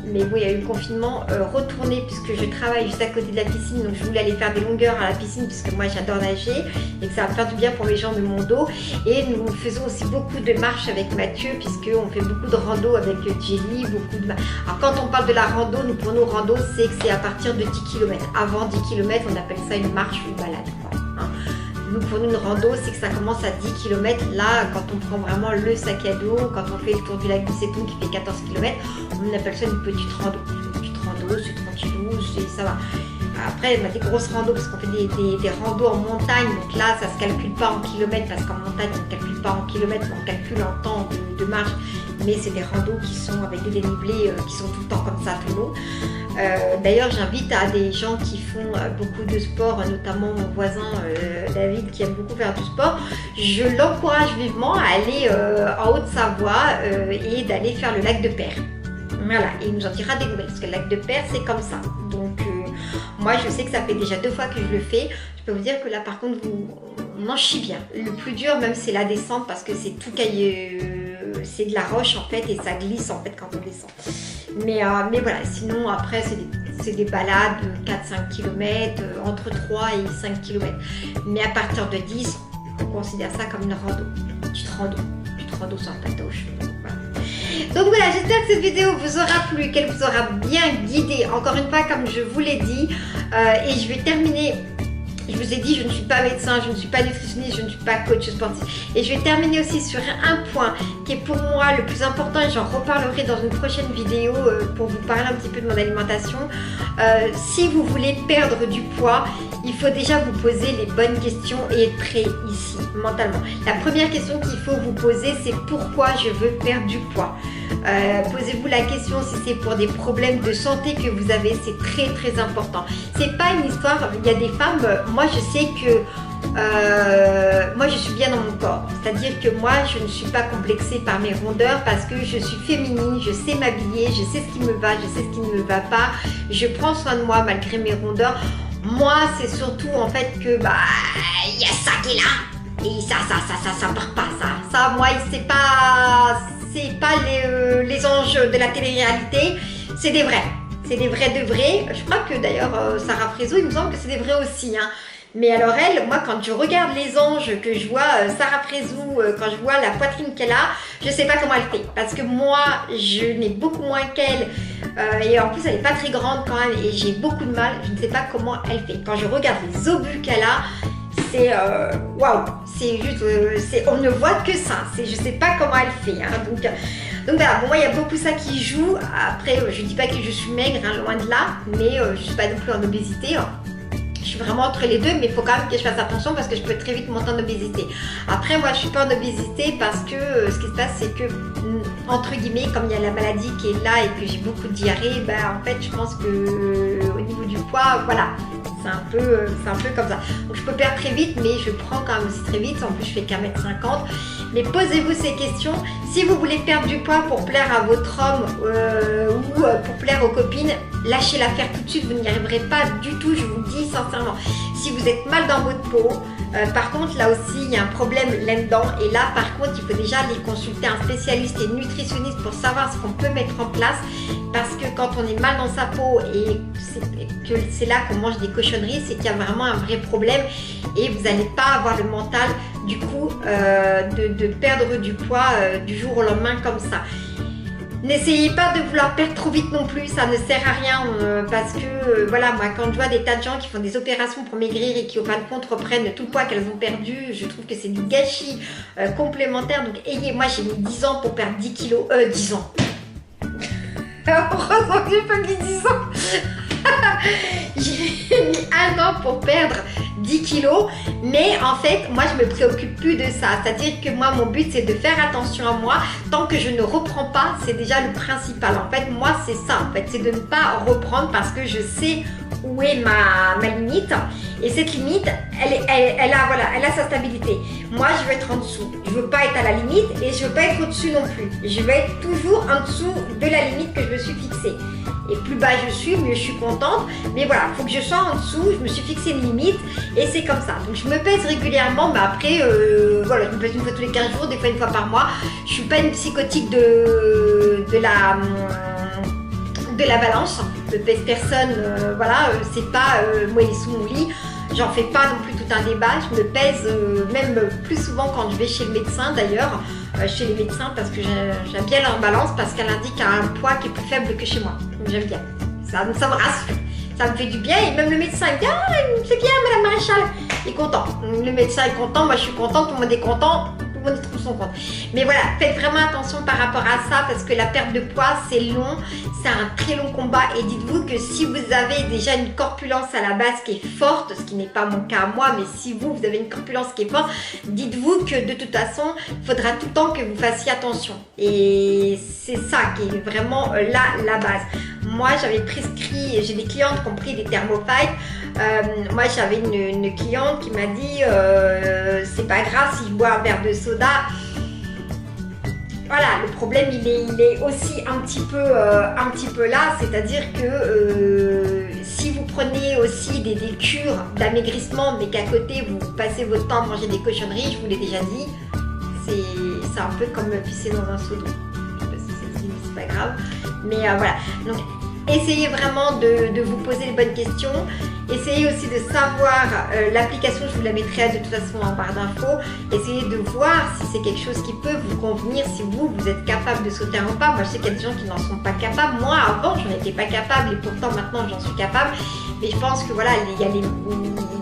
mais bon, il y a eu le confinement, retourner puisque je travaille juste à côté de la piscine. Donc, je voulais aller faire des longueurs à la piscine puisque moi, j'adore nager et que ça va faire du bien pour les jambes de mon dos. Et nous faisons aussi beaucoup de marches avec Mathieu puisqu'on fait beaucoup de rando avec Jelly. Alors, quand on parle de la rando, nous, pour nous, rando, c'est que c'est à partir de 10 km. Avant 10 km, on appelle ça une marche ou une balade, quoi, hein. Nous, pour nous, une rando, c'est que ça commence à 10 km. Là, quand on prend vraiment le sac à dos, quand on fait le tour du lac du Sétoun qui fait 14 km, on appelle ça une petite rando. Une petite rando, c'est tranquillou, ça va. Après, on a des grosses randos parce qu'on fait des randos en montagne. Donc là, ça ne se calcule pas en kilomètres parce qu'en montagne, on ne calcule pas en kilomètres, on calcule en temps de marche. Mais c'est des randos qui sont avec des dénivelés qui sont tout le temps comme ça, tout le long. D'ailleurs, j'invite à des gens qui font beaucoup de sport, notamment mon voisin David qui aime beaucoup faire du sport. Je l'encourage vivement à aller en Haute-Savoie et d'aller faire le lac de Per. Voilà, et il nous en dira des nouvelles parce que le lac de Per, c'est comme ça. Donc, moi, je sais que ça fait déjà 2 fois que je le fais. Je peux vous dire que là, par contre, on en chie bien. Le plus dur, même, c'est la descente parce que c'est tout cailleux. C'est de la roche en fait et ça glisse en fait quand on descend. Mais voilà, sinon après c'est des balades de 4-5 km, entre 3 et 5 km. Mais à partir de 10, on considère ça comme une rando. Une petite rando sans patoche. Donc voilà, j'espère que cette vidéo vous aura plu, qu'elle vous aura bien guidé. Encore une fois, comme je vous l'ai dit, et je vais terminer Je vous ai dit, je ne suis pas médecin, je ne suis pas nutritionniste, je ne suis pas coach sportif. Et je vais terminer aussi sur un point qui est pour moi le plus important et j'en reparlerai dans une prochaine vidéo pour vous parler un petit peu de mon alimentation. Si vous voulez perdre du poids, il faut déjà vous poser les bonnes questions et être prêt ici, mentalement. La première question qu'il faut vous poser, c'est pourquoi je veux perdre du poids. Posez-vous la question si c'est pour des problèmes de santé que vous avez, c'est très très important. C'est pas une histoire, il y a des femmes, moi je sais que moi je suis bien dans mon corps, c'est-à-dire que moi je ne suis pas complexée par mes rondeurs parce que je suis féminine, je sais m'habiller, je sais ce qui me va, je sais ce qui ne me va pas, je prends soin de moi malgré mes rondeurs. Moi c'est surtout en fait que il y a ça qui est là et ça part pas, ça moi c'est pas les anges de la télé-réalité, c'est des vrais. C'est des vrais de vrais. Je crois que d'ailleurs Sarah Frézo, il me semble que c'est des vrais aussi. Hein. Mais alors elle, moi quand je regarde les anges, que je vois Sarah Frézo, quand je vois la poitrine qu'elle a, je sais pas comment elle fait. Parce que moi, je n'ai beaucoup moins qu'elle. Et en plus, elle est pas très grande quand même. Et j'ai beaucoup de mal. Je ne sais pas comment elle fait. Quand je regarde les obus qu'elle a, c'est waouh, c'est juste, on ne voit que ça. Je sais pas comment elle fait. Hein. Donc voilà, bon, moi il y a beaucoup ça qui joue. Après, je dis pas que je suis maigre, hein, loin de là, mais je suis pas non plus en obésité. Hein. Je suis vraiment entre les deux, mais il faut quand même que je fasse attention parce que je peux très vite monter en obésité. Après, moi je suis pas en obésité parce que ce qui se passe, c'est que entre guillemets, comme il y a la maladie qui est là et que j'ai beaucoup de diarrhée, en fait, je pense que au niveau du poids, voilà. C'est un peu comme ça. Donc je peux perdre très vite, mais je prends quand même aussi très vite. En plus, je fais qu'à 1m50. Mais posez-vous ces questions. Si vous voulez perdre du poids pour plaire à votre homme ou pour plaire aux copines, lâchez l'affaire tout de suite. Vous n'y arriverez pas du tout, je vous le dis sincèrement. Si vous êtes mal dans votre peau, par contre, là aussi, il y a un problème là-dedans. Et là, par contre, il faut déjà aller consulter un spécialiste et nutritionniste pour savoir ce qu'on peut mettre en place. Parce que quand on est mal dans sa peau et que c'est là qu'on mange des cochonneries, c'est qu'il y a vraiment un vrai problème. Et vous n'allez pas avoir le mental, du coup, de perdre du poids du jour au lendemain comme ça. N'essayez pas de vouloir perdre trop vite non plus, ça ne sert à rien parce que voilà, moi quand je vois des tas de gens qui font des opérations pour maigrir et qui au fin de compte reprennent tout le poids qu'elles ont perdu, je trouve que c'est du gâchis complémentaire. Donc moi j'ai mis 10 ans pour perdre 10 kilos, 10 ans. Heureusement que j'ai pas mis 10 ans. J'ai mis 1 an pour perdre 10 kilos, mais en fait moi je me préoccupe plus de ça, c'est à dire que moi mon but c'est de faire attention à moi. Tant que je ne reprends pas, c'est déjà le principal. En fait moi c'est ça, en fait c'est de ne pas reprendre parce que je sais où est ma limite, et cette limite elle a sa stabilité. Moi je veux être en dessous, je veux pas être à la limite et je veux pas être au-dessus non plus, je veux être toujours en dessous de la limite que je me suis fixée. Et plus bas je suis, mieux je suis contente. Mais voilà, il faut que je sois en dessous. Je me suis fixé une limite et c'est comme ça. Donc je me pèse régulièrement, mais après, voilà, je me pèse une fois tous les 15 jours, des fois une fois par mois. Je suis pas une psychotique de la balance. Je ne pèse personne, voilà, c'est pas moi il est sous mon lit. J'en fais pas non plus tout un débat. Je me pèse même plus souvent quand je vais chez le médecin d'ailleurs. Chez les médecins parce que j'aime bien leur balance parce qu'elle indique un poids qui est plus faible que chez moi. Donc j'aime bien. Ça me rassure. Ça me fait du bien et même le médecin il me dit « Ah, c'est bien Madame Maréchal !» Il est content. Le médecin est content, moi je suis contente, tout le monde est content. Tout le monde trouve son compte. Mais voilà, faites vraiment attention par rapport à ça parce que la perte de poids c'est long, c'est un très long combat et dites-vous que si vous avez déjà une corpulence à la base qui est forte, ce qui n'est pas mon cas à moi, mais si vous avez une corpulence qui est forte, dites-vous que de toute façon, il faudra tout le temps que vous fassiez attention. Et c'est ça qui est vraiment la base. Moi j'avais prescrit, j'ai des clientes qui ont pris des Thermofite. Moi j'avais une cliente qui m'a dit c'est pas grave si je bois un verre de soda. Voilà, le problème il est aussi un petit peu là, c'est-à-dire que si vous prenez aussi des cures d'amaigrissement mais qu'à côté vous passez votre temps à manger des cochonneries, je vous l'ai déjà dit, c'est un peu comme pisser dans un seau d'eau. Je sais pas si ça se dit, mais c'est pas grave. Mais voilà, donc essayez vraiment de vous poser les bonnes questions Essayez aussi de savoir l'application, je vous la mettrai de toute façon en barre d'infos. Essayez de voir si c'est quelque chose qui peut vous convenir, si vous êtes capable de sauter un pas. Moi je sais qu'il y a des gens qui n'en sont pas capables. Moi avant je n'en étais pas capable et pourtant maintenant j'en suis capable. Mais je pense que voilà, il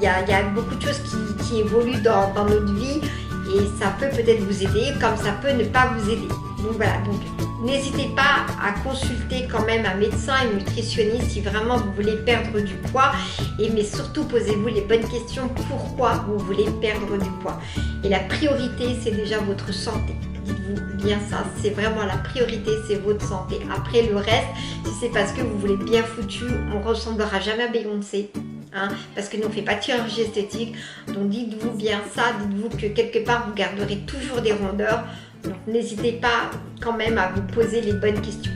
y a beaucoup de choses qui évoluent dans notre vie et ça peut peut-être vous aider comme ça peut ne pas vous aider. Donc voilà, donc n'hésitez pas à consulter quand même un médecin et nutritionniste si vraiment vous voulez perdre du poids. Mais surtout posez-vous les bonnes questions, pourquoi vous voulez perdre du poids. Et la priorité c'est déjà votre santé. Dites-vous bien ça, c'est vraiment la priorité, c'est votre santé. Après le reste, si c'est parce que vous voulez bien foutu, on ne ressemblera jamais à Beyoncé. Parce que nous on ne fait pas de chirurgie esthétique. Donc dites-vous bien ça, dites-vous que quelque part vous garderez toujours des rondeurs. Donc n'hésitez pas quand même à vous poser les bonnes questions.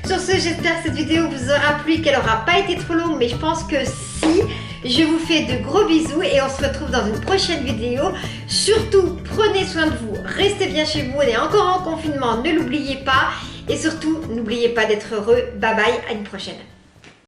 Sur ce, j'espère que cette vidéo vous aura plu, qu'elle n'aura pas été trop longue, mais je pense que si. Je vous fais de gros bisous et on se retrouve dans une prochaine vidéo. Surtout, prenez soin de vous, restez bien chez vous, on est encore en confinement, ne l'oubliez pas. Et surtout, n'oubliez pas d'être heureux. Bye bye, à une prochaine.